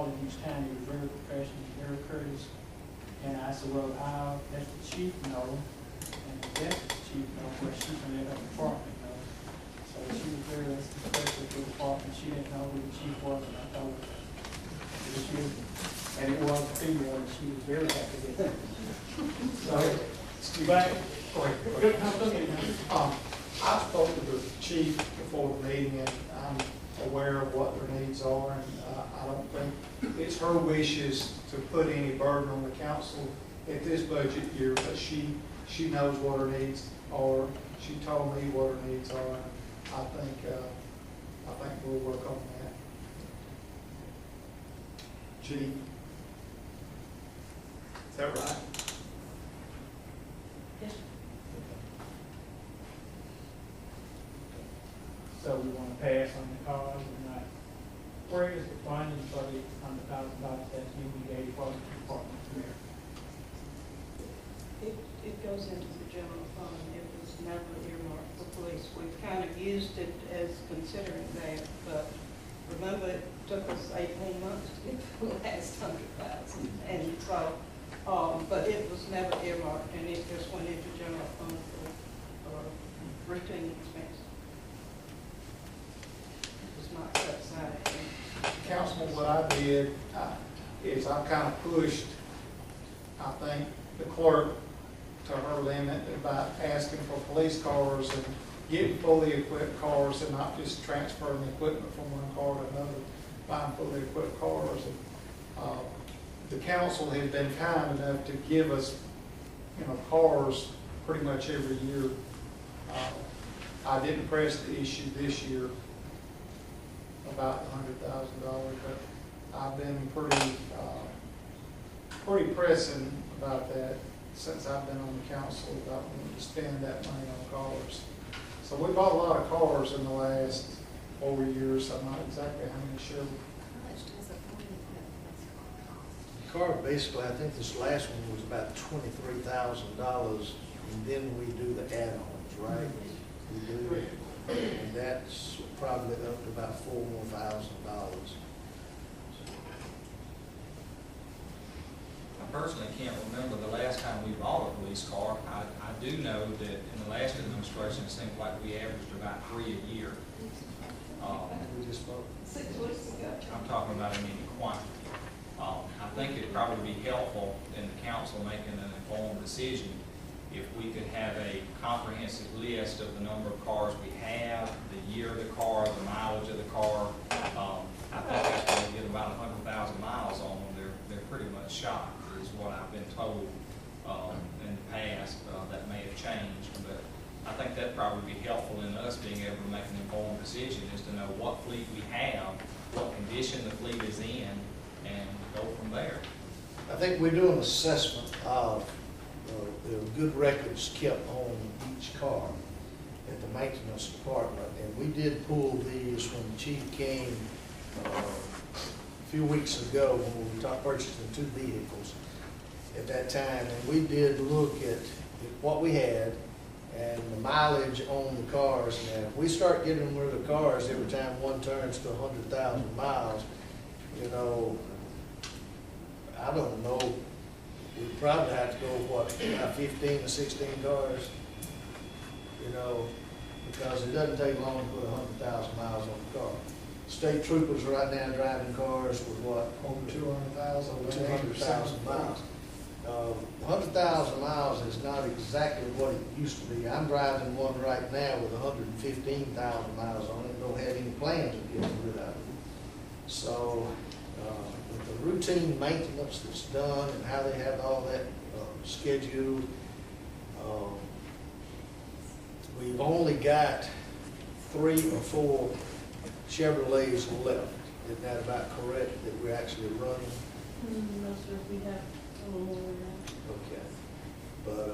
called him each time. He was very professional, very courteous. And I said, well, how does the chief know? And the deputy chief know where she can let her department know. So she was very respectful to the department. She didn't know who the chief was, and I told her. And it was a female, and she was very happy with it. So, but, Go ahead. I spoke to the chief before the meeting, and I'm aware of what their needs are, and I don't think it's her wishes to put any burden on the council at this budget year, but she knows what her needs are. She told me what her needs are. I think we'll work on that. Chief, is that right? yes. So we want to pass on the cars and not. Where is the funding for the $100,000 that's usually gave for the department here? It goes into the general fund. It was never earmarked for police. We've kind of used it as considering that, but remember it took us 18 months to get the last 100,000. And so, but it was never earmarked, and it just went into general fund for routine expense. It was not set aside. Councilman, what I did is I kind of pushed, I think, the clerk to her limit about asking for police cars and getting fully equipped cars and not just transferring the equipment from one car to another, buying fully equipped cars. And, the council has been kind enough to give us, cars pretty much every year. I didn't press the issue this year about the $100,000, but I've been pretty pressing about that since I've been on the council about wanting to spend that money on cars. So we bought a lot of cars in the last 4 years. I'm not exactly how many sure. Car, basically, I think this last one was about $23,000, and then we do the add-ons, right? We do it, and that's probably up to about $4,000 more. I personally can't remember the last time we bought a police car. I do know that in the last administration, it seemed like we averaged about 3 a year. We just spoke. 6 weeks ago. I'm talking about in any quantity. I think it'd probably be helpful in the council making an informed decision if we could have a comprehensive list of the number of cars we have, the year of the car, the mileage of the car. I think after we get about 100,000 miles on them, they're pretty much shot, is what I've been told in the past. That may have changed, but I think that'd probably be helpful in us being able to make an informed decision as to know what fleet we have, what condition the fleet is in, and go from there. I think we do an assessment of the good records kept on each car at the maintenance department, and we did pull these when the chief came a few weeks ago when we were purchasing 2 vehicles at that time, and we did look at what we had and the mileage on the cars. Now, if we start getting rid of cars every time one turns to 100,000 miles, I don't know, we probably have to go, what, about 15 or 16 cars, because it doesn't take long to put 100,000 miles on the car. State troopers right now driving cars with what? Over 200,000. Over 200,000 miles. 100,000 miles is not exactly what it used to be. I'm driving one right now with 115,000 miles on it, don't have any plans of getting rid of it. So, with the routine maintenance that's done and how they have all that scheduled, we've only got 3 or 4 Chevrolets left. Isn't that about correct, that we're actually running? No, sir, we have a little more than that. Okay. But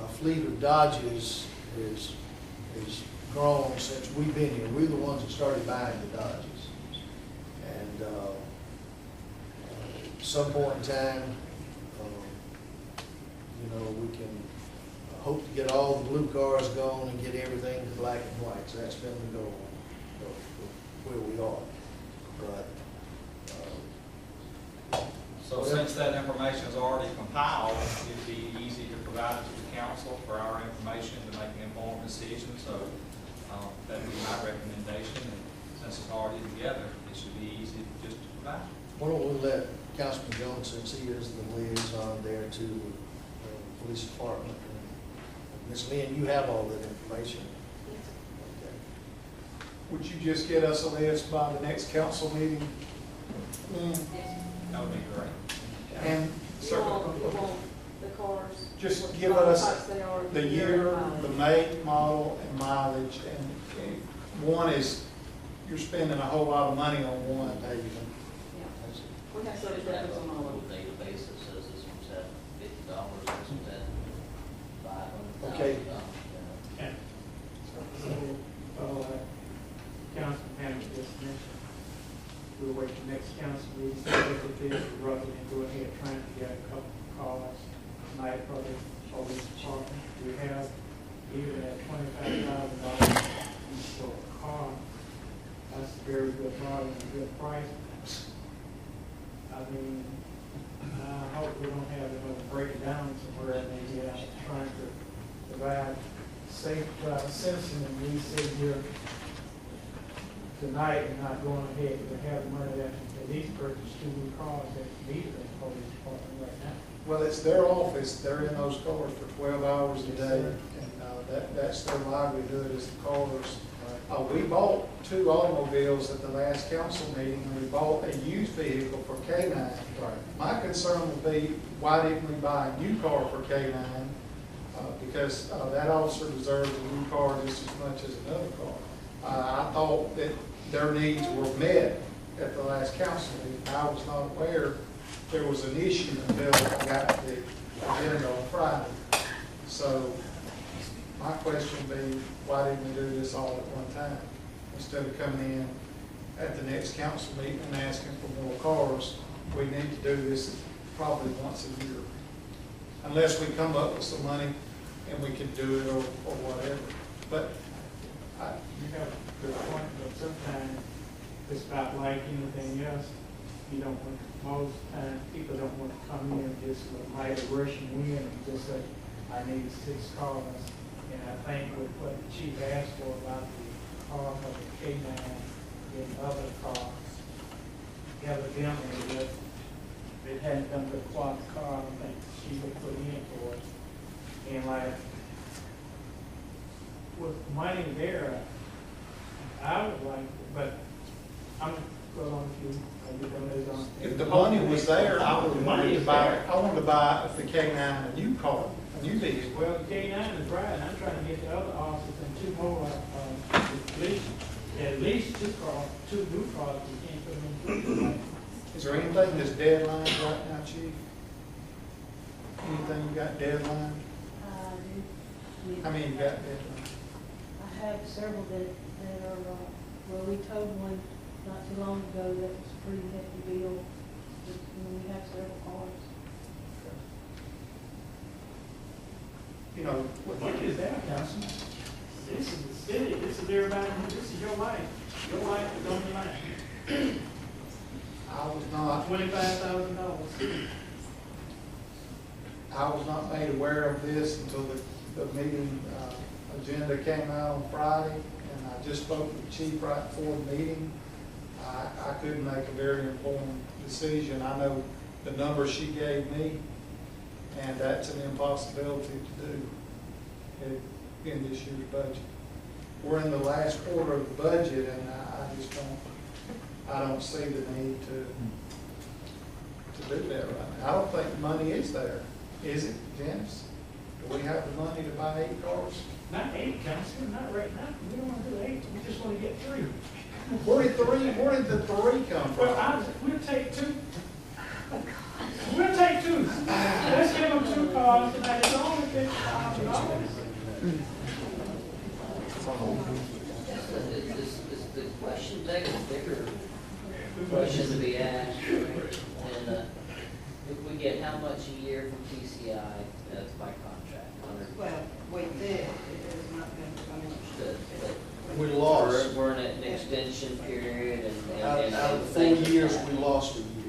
our fleet of Dodges is grown since we've been here. We're the ones that started buying the Dodges. And at some point in time, we can hope to get all the blue cars gone and get everything to black and white. So that's been the goal of where we are. But since that information is already compiled, it'd be easy to provide it to the council for our information to make an informed decision. So that would be my recommendation. And since it's already together, it should be easy just to provide. Why don't we let Councilman Jones, since he is the liaison there to the police department, and Ms. Lynn, you have all that information. Okay. Would you just get us a list by the next council meeting? That would be great. And You want the cars? just give what us types they are, the year, mileage. the make, model, and mileage. And one is, you're spending a whole lot of money on one. There you go. Yeah. That's it. We have So service we have records on a all of little them. database that says this one's at $50, this one's at $500,000. Okay. And so, Councilman Hammond just mentioned, we'll wait till next council meeting, so look at this, rather than go ahead trying to get a couple of cars tonight for the police department. We have even at $25,000 each for a car. That's a very good value and good price. I mean, I hope we don't have it break down somewhere, maybe trying to provide safe citizen, and we sit here tonight and not going ahead to have the money that at least purchase 2 new cars that needed in the police department right now. Well, it's their office, they're in those cars for 12 hours a Yes, day, sir. and that's their livelihood is the cars. We bought 2 automobiles at the last council meeting, and we bought a used vehicle for K-9. Right. My concern would be, why didn't we buy a new car for K-9? Because that officer deserves a new car just as much as another car. I thought that their needs were met at the last council meeting. I was not aware there was an issue until I got the agenda on Friday. So my question would be, why didn't we do this all at one time? Instead of coming in at the next council meeting and asking for more cars, we need to do this probably once a year. Unless we come up with some money and we can do it or whatever. But You have a good point, but sometimes it's about like anything else. You don't want, most times, people don't want to come in just with light rushing in and just say, I need 6 cars. And I think with what the chief asked for about the car for the K-9 and other cars, evidently, that it hadn't done the quad car, I think she would put in for it. And like, with money there, I would like, but I'm going on with you. if the money was there, I would wanted to buy, I wanted to buy the K-9 a new car, a new vehicle. Well, the K-9 is right, I'm trying to get the other officers and 2 more, at least 2 cars, 2 new cars, we can't put them in. Is there anything that's deadline right now, chief? Anything you got deadline? How many you got deadline? I have several that are, well, we told one not too long ago that was a pretty hefty bill. And we have several cars. You know, What is that, Councilman? This is the city, this is everybody, this is your life. Your life is on the line. I was not, $25,000. I was not made aware of this until the meeting, agenda came out on Friday, and I just spoke with the chief right before the meeting. I couldn't make a very informed decision. I know the number she gave me, and that's an impossibility to do in this year's budget. We're in the last quarter of the budget, and I just don't see the need to do that right now. I don't think the money is there, is it, Janice? Do we have the money to buy 8 cars? Not 8, Councilman, not right now. We don't want to do 8, we just want to get 3. Where did the 3 come Well, from? we'll take 2. We'll take 2. Let's give them 2 cars, and it's only $50,000. The question begs a bigger question to be asked. And if we get how much a year from TCI by contract? Well, we did, it has not been Understood. finished. We lost. We're in an extension period and. Out of 4 years, we lost a year.